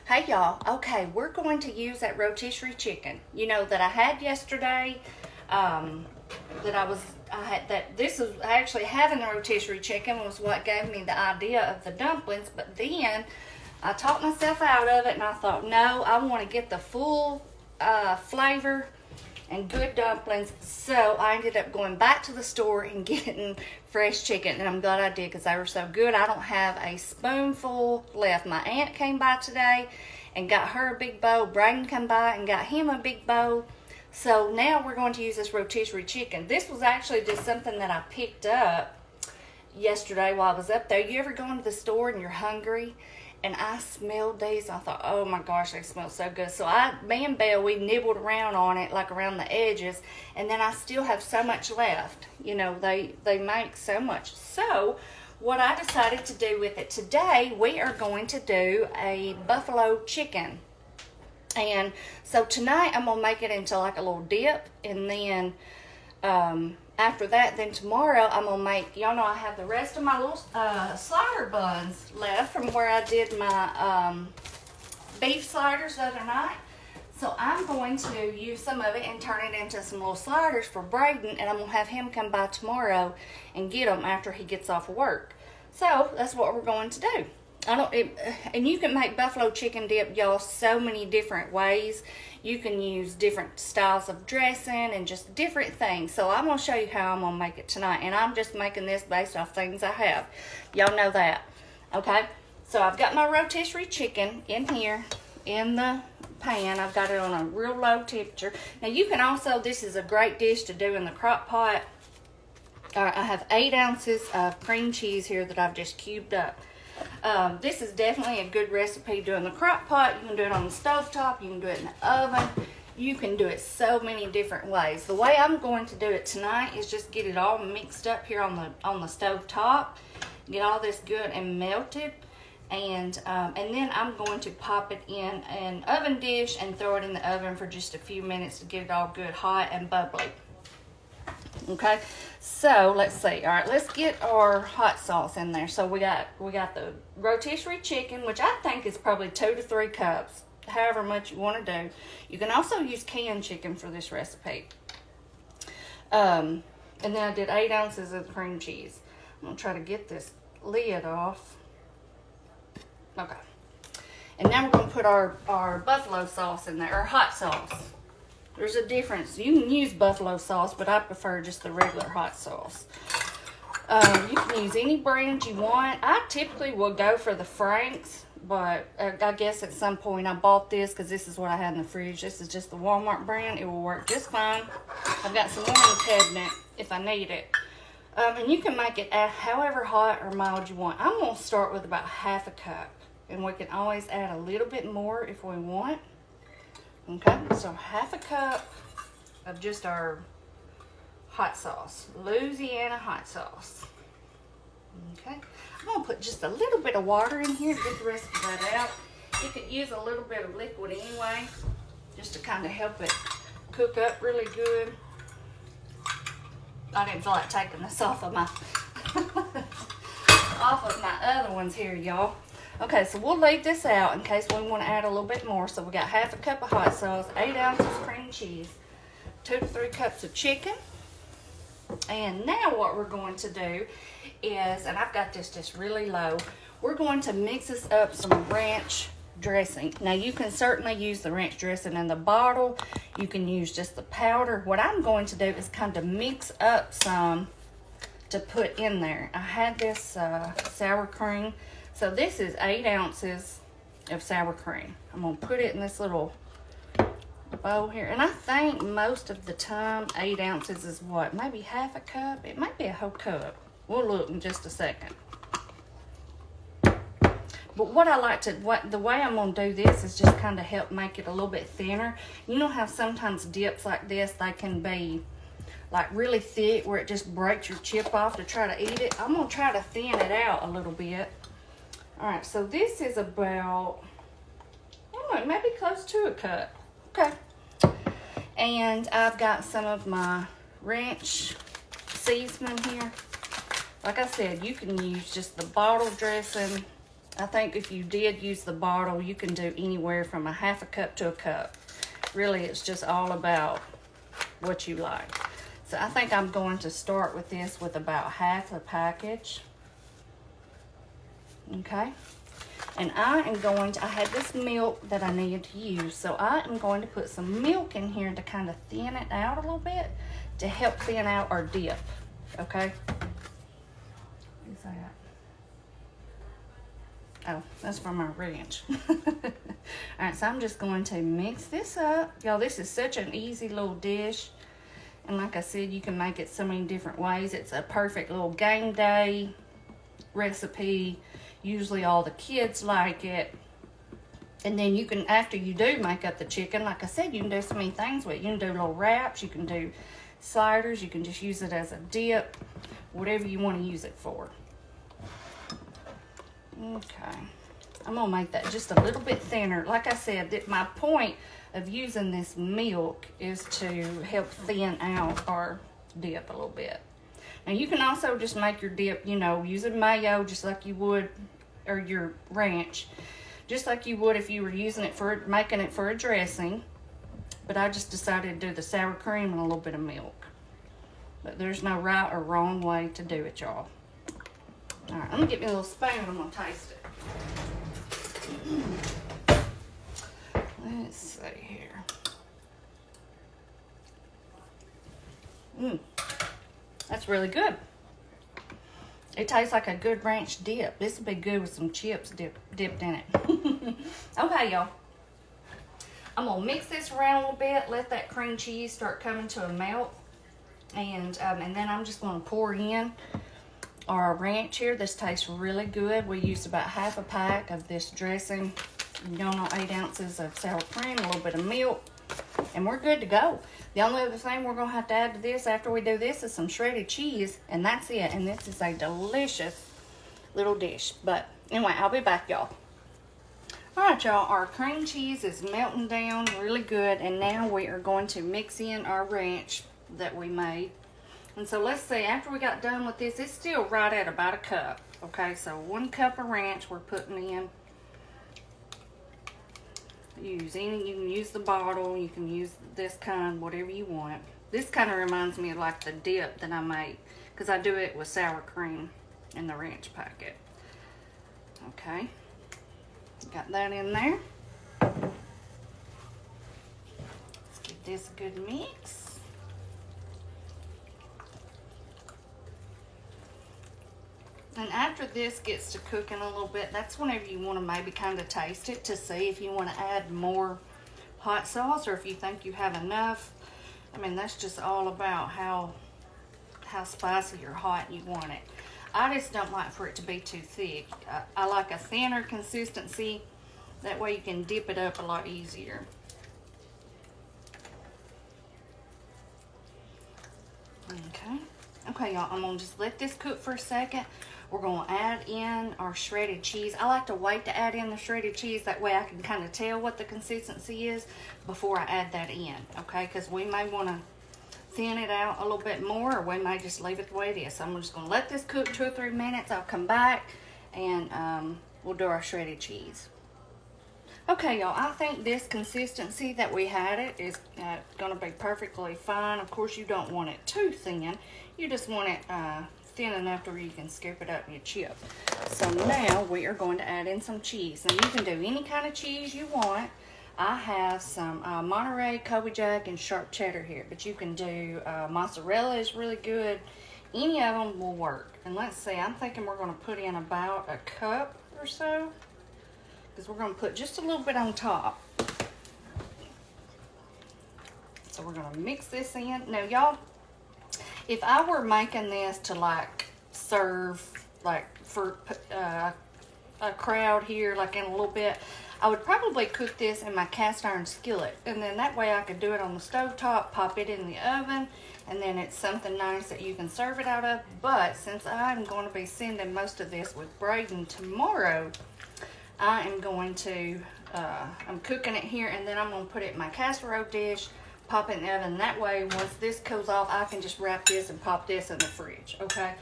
Hey y'all, okay, we're going to use that rotisserie chicken, that I had yesterday. This is actually having the rotisserie chicken was what gave me the idea of the dumplings, but then I talked myself out of it and I thought, no, I want to get the full flavor and good dumplings. So I ended up going back to the store and getting fresh chicken, and I'm glad I did because they were so good. I don't have a spoonful left. My aunt came by today and got her a big bowl. Braden came by and got him a big bowl. So now we're going to use this rotisserie chicken. This was actually just something that I picked up yesterday while I was up there. You ever go into the store and you're hungry? And I smelled these. I thought, oh my gosh, they smell so good. So me and Belle, we nibbled around on it, like around the edges. And then I still have so much left. They make so much. So what I decided to do with it today, we are going to do a buffalo chicken. And so tonight I'm going to make it into like a little dip. And then after that, then tomorrow I'm going to make, y'all know I have the rest of my little slider buns left from where I did my beef sliders the other night. So I'm going to use some of it and turn it into some little sliders for Braden, and I'm going to have him come by tomorrow and get them after he gets off of work. So that's what we're going to do. And you can make buffalo chicken dip, y'all, so many different ways. You can use different styles of dressing and just different things. So I'm going to show you how I'm going to make it tonight. And I'm just making this based off things I have. Y'all know that. Okay? So I've got my rotisserie chicken in here in the pan. I've got it on a real low temperature. Now you can also, this is a great dish to do in the crock pot. I have 8 ounces of cream cheese here that I've just cubed up. This is definitely a good recipe to do in the crock pot. You can do it on the stovetop. You can do it in the oven. You can do it so many different ways. The way I'm going to do it tonight is just get it all mixed up here on the stove top. Get all this good and melted. And then I'm going to pop it in an oven dish and throw it in the oven for just a few minutes to get it all good hot and bubbly. Okay, so let's see. All right, let's get our hot sauce in there. So we got the rotisserie chicken, which I think is probably 2 to 3 cups, however much you want to do. You can also use canned chicken for this recipe. And then I did 8 ounces of cream cheese. I'm gonna try to get this lid off. Okay, and now we're gonna put our buffalo sauce in there, or hot sauce. There's a difference. You can use buffalo sauce, but I prefer just the regular hot sauce. You can use any brand you want. I typically will go for the Frank's, but I guess at some point I bought this because this is what I had in the fridge. This is just the Walmart brand. It will work just fine. I've got some more in the cabinet if I need it. And you can make it however hot or mild you want. I'm going to start with about half a cup, and we can always add a little bit more if we want. Okay, so half a cup of just our hot sauce, Louisiana hot sauce. Okay, I'm going to put just a little bit of water in here to get the rest of that out. You could use a little bit of liquid anyway, just to kind of help it cook up really good. I didn't feel like taking this off of my other ones here, y'all. Okay, so we'll leave this out in case we want to add a little bit more. So we got half a cup of hot sauce, 8 ounces cream cheese, 2 to 3 cups of chicken. And now what we're going to do is, and I've got this just really low, we're going to mix this up some ranch dressing. Now you can certainly use the ranch dressing in the bottle. You can use just the powder. What I'm going to do is kind of mix up some to put in there. I had this sour cream. So this is 8 ounces of sour cream. I'm going to put it in this little bowl here. And I think most of the time 8 ounces is what? Maybe half a cup? It might be a whole cup. We'll look in just a second. But what I like to, the way I'm going to do this is just kind of help make it a little bit thinner. You know how sometimes dips like this, they can be like really thick where it just breaks your chip off to try to eat it. I'm going to try to thin it out a little bit. All right, so this is about, I don't know, maybe close to a cup. Okay. And I've got some of my ranch seasoning here. Like I said, you can use just the bottle dressing I think if you did use the bottle, you can do anywhere from a half a cup to a cup. Really, it's just all about what you like. So I think I'm going to start with this with about half a package. Okay. And I had this milk that I needed to use. So I am going to put some milk in here to kind of thin it out a little bit to help thin out our dip. Okay. What's that? Oh, that's from our ranch. All right, so I'm just going to mix this up. Y'all, this is such an easy little dish. And like I said, you can make it so many different ways. It's a perfect little game day recipe. Usually all the kids like it. And then you can, after you do make up the chicken, like I said, you can do so many things with it. You can do little wraps. You can do sliders. You can just use it as a dip. Whatever you want to use it for. Okay, I'm gonna make that just a little bit thinner. Like I said, my point of using this milk is to help thin out our dip a little bit. Now you can also just make your dip, you know, using mayo just like you would, or your ranch, just like you would if you were using it for, making it for a dressing. But I just decided to do the sour cream and a little bit of milk. But there's no right or wrong way to do it, y'all. All right, let me get me a little spoon and I'm going to taste it. Let's see here. That's really good. It tastes like a good ranch dip. This would be good with some chips dipped in it. Okay, y'all. I'm going to mix this around a little bit, let that cream cheese start coming to a melt. And then I'm just going to pour in our ranch here. This tastes really good. We used about half a pack of this dressing, 8 ounces of sour cream, a little bit of milk, and we're good to go. The only other thing we're going to have to add to this after we do this is some shredded cheese, and that's it. And this is a delicious little dish. But anyway, I'll be back, y'all. All right, y'all, our cream cheese is melting down really good, and now we are going to mix in our ranch that we made. And so let's see, after we got done with this, it's still right at about a cup. Okay, so 1 cup of ranch we're putting in. You can use the bottle, you can use this kind, whatever you want. This kind of reminds me of like the dip that I make, because I do it with sour cream in the ranch packet. Okay, got that in there. Let's give this a good mix. And after this gets to cooking a little bit, that's whenever you want to maybe kind of taste it to see if you want to add more hot sauce or if you think you have enough. I mean, that's just all about how spicy or hot you want it. I just don't like for it to be too thick. I like a thinner consistency. That way you can dip it up a lot easier. Okay, y'all, I'm going to just let this cook for a second. We're going to add in our shredded cheese. I like to wait to add in the shredded cheese. That way I can kind of tell what the consistency is before I add that in, okay? Because we may want to thin it out a little bit more, or we may just leave it the way it is. So I'm just going to let this cook 2 or 3 minutes. I'll come back and we'll do our shredded cheese. Okay, y'all, I think this consistency that we had it is going to be perfectly fine. Of course, you don't want it too thin. You just want it thin enough to where you can scoop it up in your chip. So now we are going to add in some cheese. Now, you can do any kind of cheese you want. I have some Monterey, Kobe Jack, and sharp cheddar here, but you can do mozzarella is really good. Any of them will work. And let's see, I'm thinking we're going to put in about a cup or so, because we're going to put just a little bit on top. So we're going to mix this in. Now, y'all, if I were making this to like serve like for a crowd here, like in a little bit, I would probably cook this in my cast iron skillet, and then that way I could do it on the stove top, pop it in the oven, and then it's something nice that you can serve it out of. But since I'm going to be sending most of this with Braden tomorrow, I am going to, I'm cooking it here, and then I'm going to put it in my casserole dish, pop it in the oven. That way, once this cools off, I can just wrap this and pop this in the fridge, okay?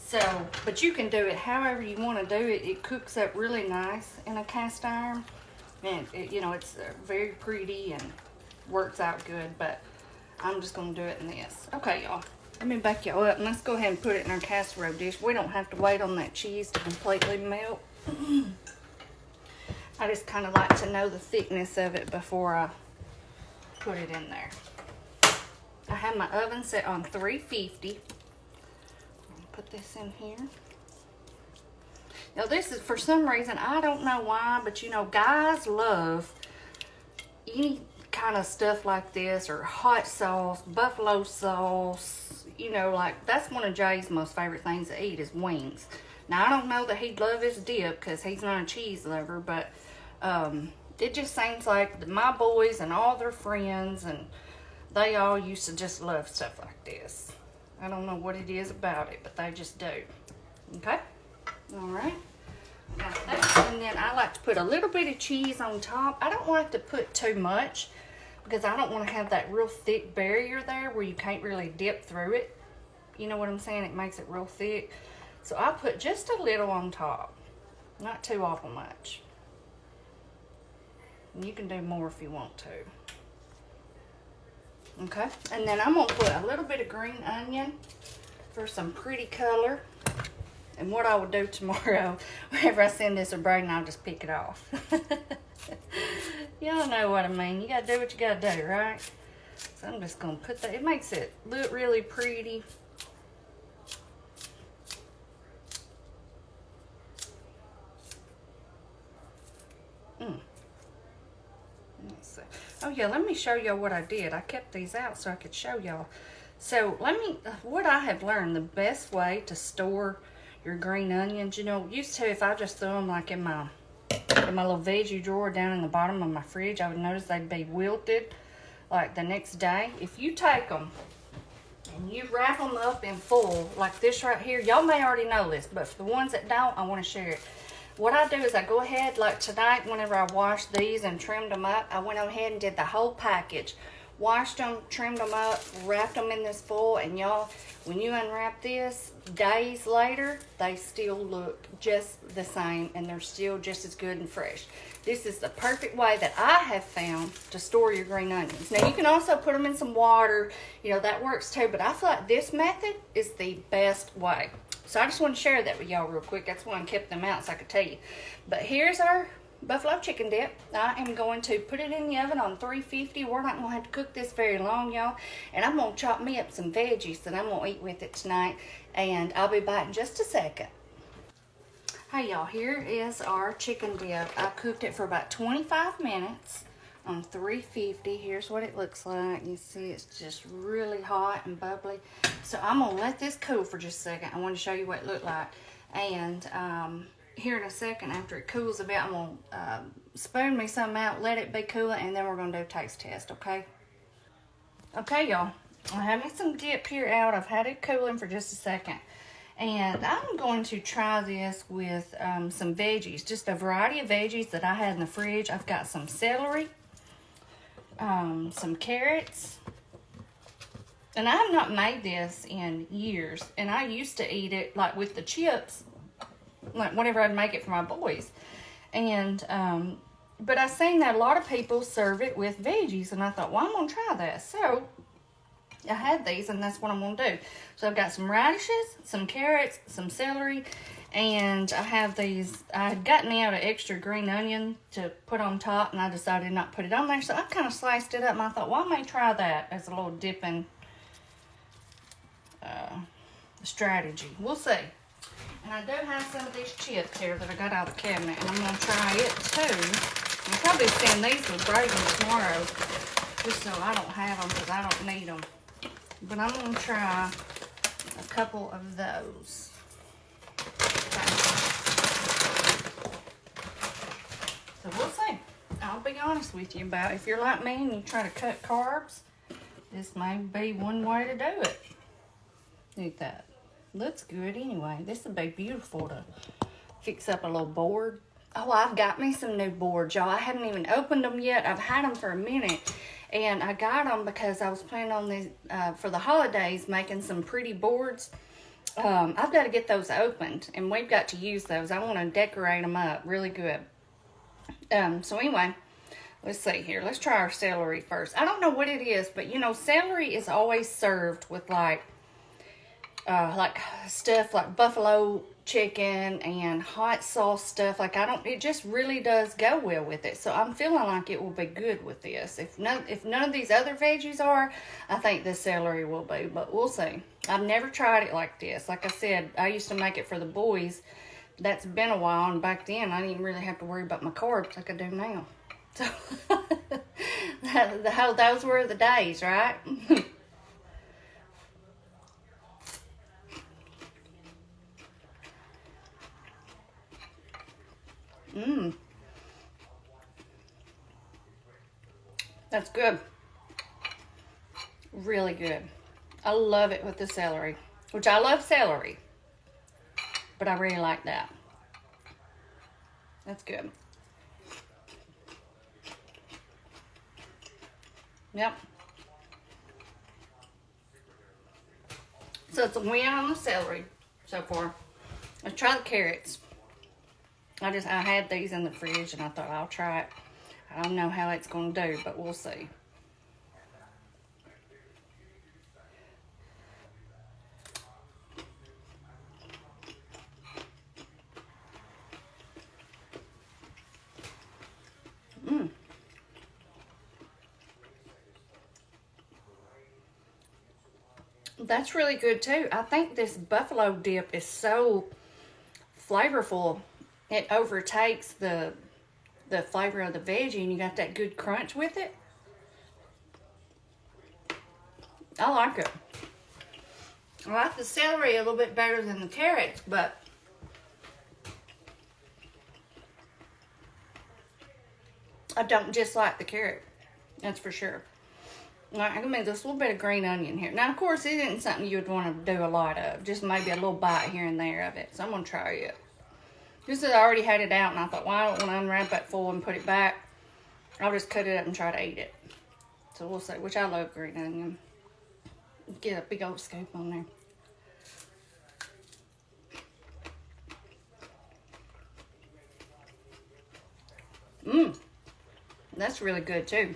So, but you can do it however you want to do it. It cooks up really nice in a cast iron. And, you know, it's very pretty and works out good. But I'm just going to do it in this. Okay, y'all. Let me back y'all up. And let's go ahead and put it in our casserole dish. We don't have to wait on that cheese to completely melt. I just kind of like to know the thickness of it before I put it in there. I have my oven set on 350. Put this in here. Now this is, for some reason, I don't know why, but you know, guys love any kind of stuff like this, or hot sauce, buffalo sauce, you know, like that's one of Jay's most favorite things to eat is wings. Now I don't know that he'd love his dip because he's not a cheese lover, but it just seems like my boys and all their friends, and they all used to just love stuff like this. I don't know what it is about it, but they just do. Okay? All right. And then I like to put a little bit of cheese on top. I don't like to put too much because I don't want to have that real thick barrier there where you can't really dip through it. You know what I'm saying? It makes it real thick. So I put just a little on top. Not too awful much. And you can do more if you want to. Okay, and then I'm going to put a little bit of green onion for some pretty color. And what I will do tomorrow, whenever I send this to Braden, I'll just pick it off. Y'all know what I mean. You got to do what you got to do, right? So I'm just going to put that. It makes it look really pretty. Let's see. Oh yeah, let me show y'all what I did. I kept these out so I could show y'all. So what I have learned, the best way to store your green onions, you know, used to if I just threw them like in my little veggie drawer down in the bottom of my fridge, I would notice they'd be wilted like the next day. If you take them and you wrap them up in foil like this right here, y'all may already know this, but for the ones that don't, I want to share it. What I do is I go ahead, like tonight, whenever I washed these and trimmed them up, I went ahead and did the whole package. Washed them, trimmed them up, wrapped them in this foil, and y'all, when you unwrap this, days later, they still look just the same, and they're still just as good and fresh. This is the perfect way that I have found to store your green onions. Now, you can also put them in some water. You know, that works too, but I feel like this method is the best way. So I just want to share that with y'all real quick. That's why I kept them out so I could tell you. But here's our buffalo chicken dip. I am going to put it in the oven on 350. We're not going to have to cook this very long, y'all. And I'm going to chop me up some veggies that I'm going to eat with it tonight. And I'll be back in just a second. Hey, y'all. Here is our chicken dip. I cooked it for about 25 minutes on 350. Here's what it looks like. You see it's just really hot and bubbly. So I'm going to let this cool for just a second. I want to show you what it looked like. And here in a second, after it cools a bit, I'm going to spoon me some out, let it be cooling, and then we're going to do a taste test, okay? Okay, y'all. I have me some dip here out. I've had it cooling for just a second. And I'm going to try this with some veggies, just a variety of veggies that I had in the fridge. I've got some celery, some carrots, and I have not made this in years, and I used to eat it like with the chips, like whenever I'd make it for my boys. And but I seen that a lot of people serve it with veggies, and I thought, well, I'm gonna try that. So I had these, and that's what I'm gonna do. So I've got some radishes, some carrots, some celery, and I have these. I had gotten out an extra green onion to put on top, and I decided not to put it on there. So I kind of sliced it up, and I thought, well, I may try that as a little dipping strategy. We'll see. And I do have some of these chips here that I got out of the cabinet, and I'm going to try it too. I'll probably send these with Braden tomorrow, just so I don't have them because I don't need them. But I'm going to try a couple of those. So we'll see. I'll be honest with you about if you're like me and you try to cut carbs, this may be one way to do it. Look at that. Looks good anyway. This would be beautiful to fix up a little board. Oh, I've got me some new boards, y'all. I haven't even opened them yet. I've had them for a minute. And I got them because I was planning on these, for the holidays, making some pretty boards. I've got to get those opened, and we've got to use those. I want to decorate them up really good. So anyway, let's see here. Let's try our celery first. I don't know what it is, but you know, celery is always served with like stuff like buffalo chicken and hot sauce stuff. Like it just really does go well with it. So I'm feeling like it will be good with this. If none of these other veggies are, I think the celery will be, but we'll see. I've never tried it like this. Like I said, I used to make it for the boys. That's been a while, and back then I didn't really have to worry about my carbs like I do now. So those were the days, right? That's good. Really good. I love it with the celery, which I love celery, but I really like that. That's good. Yep. So it's a win on the celery so far. Let's try the carrots. I had these in the fridge and I thought I'll try it. I don't know how it's going to do, but we'll see. That's really good too. I think this buffalo dip is so flavorful. It overtakes the flavor of the veggie, and you got that good crunch with it. I like it. I like the celery a little bit better than the carrots, but I don't dislike the carrot. That's for sure. All right, I'm going to make this little bit of green onion here. Now, of course, it isn't something you would want to do a lot of. Just maybe a little bite here and there of it. So I'm going to try it. Just as I already had it out, and I thought, well, I don't want to unwrap that foil and put it back. I'll just cut it up and try to eat it. So we'll see, which I love green onion. Get a big old scoop on there. That's really good too.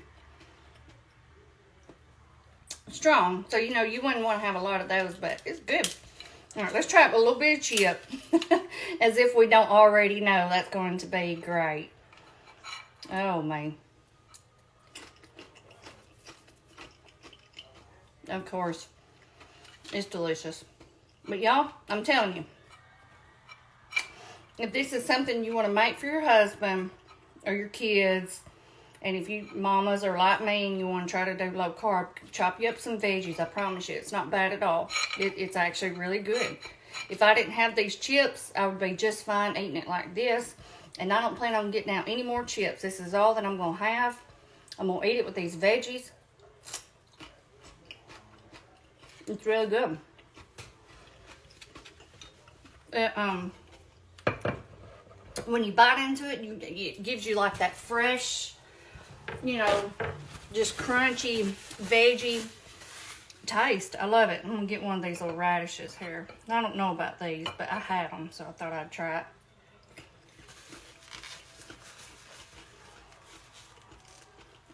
Strong, so you know you wouldn't want to have a lot of those, but it's good. All right, let's try it with a little bit of chip. As if we don't already know that's going to be great. Oh, man. Of course, it's delicious. But y'all, I'm telling you, if this is something you want to make for your husband or your kids, and if you mamas are like me and you want to try to do low carb, chop you up some veggies. I promise you, it's not bad at all. It's actually really good. If I didn't have these chips, I would be just fine eating it like this. And I don't plan on getting out any more chips. This is all that I'm going to have. I'm going to eat it with these veggies. It's really good. When you bite into it, it gives you like that fresh, you know, just crunchy veggie taste. I love it. I'm gonna get one of these little radishes here. I don't know about these, but I had them, so I thought I'd try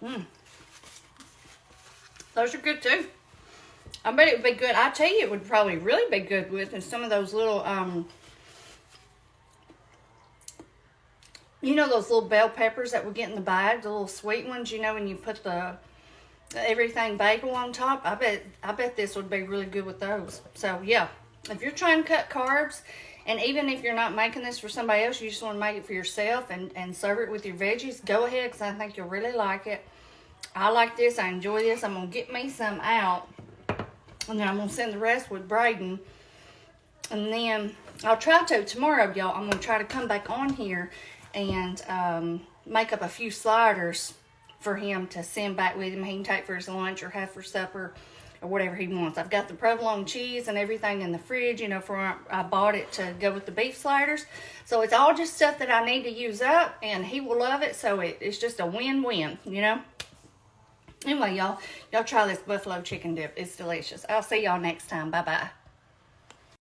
it. Those are good too. I bet it would be good. I tell you, it would probably really be good with some of those little you know those little bell peppers that we get in the bag, the little sweet ones, you know, when you put the everything bagel on top. I bet this would be really good with those. So yeah, if you're trying to cut carbs, and even if you're not making this for somebody else, you just want to make it for yourself and serve it with your veggies, go ahead, because I think you'll really like it. I like this. I enjoy this. I'm going to get me some out, and then I'm going to send the rest with Braden. And then I'll try to, tomorrow, y'all, I'm going to try to come back on here and make up a few sliders for him to send back with him. He can take for his lunch or have for supper or whatever he wants. I've got the provolone cheese and everything in the fridge, you know, I bought it to go with the beef sliders. So it's all just stuff that I need to use up, and he will love it. So it's just a win-win, you know. Anyway, y'all try this buffalo chicken dip. It's delicious. I'll see y'all next time. Bye-bye.